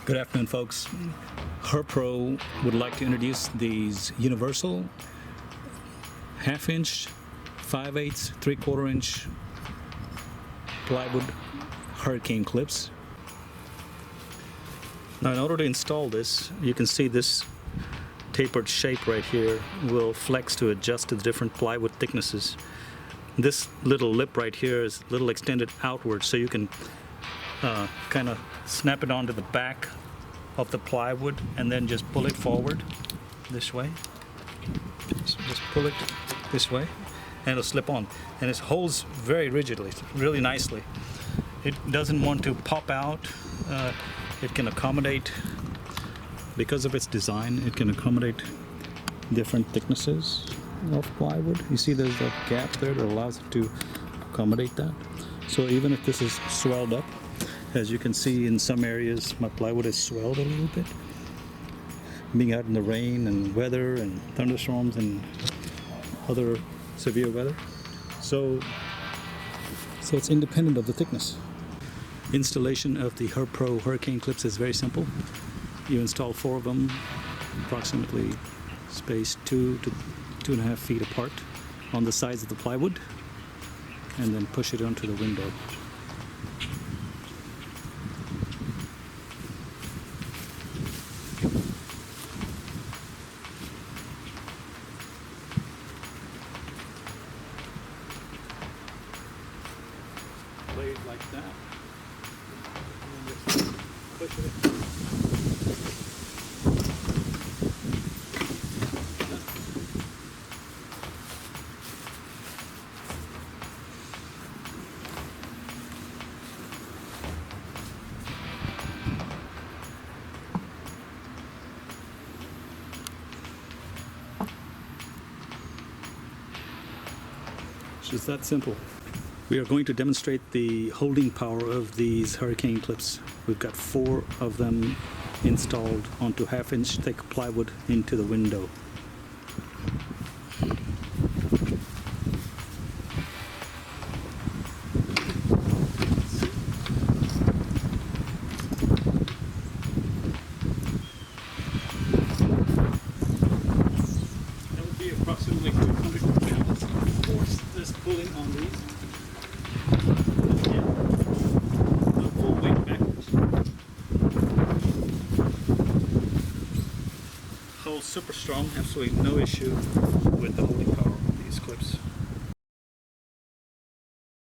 Good afternoon, folks. HerPro would like to introduce these universal half-inch, 5/8, 3/4-inch plywood hurricane clips. Now, in order to install this, you can see this tapered shape right here will flex to adjust to the different plywood thicknesses. This little lip right here is a little extended outward, so you can kind of snap it onto the back of the plywood and then just pull it forward this way. So just pull it this way and it'll slip on, and it holds very rigidly, really nicely. It doesn't want to pop out. It can accommodate, because of its design, it can accommodate different thicknesses of plywood. You see there's a gap there that allows it to accommodate that. So even if this is swelled up, as you can see in some areas my plywood is swelled a little bit, being out in the rain and weather and thunderstorms and other severe weather. So it's independent of the thickness. Installation of the HerPro hurricane clips is very simple. You install 4 of them, approximately spaced 2 to 2.5 feet apart on the sides of the plywood, and then push it onto the window. Lay it like that, and then just push it. It's just that simple. We are going to demonstrate the holding power of these hurricane clips. We've got 4 of them installed onto half-inch thick plywood into the window. That would be approximately 200 pounds of force that's pulling on these. Full weight backwards. Holds super strong, absolutely no issue with the holding power of these clips.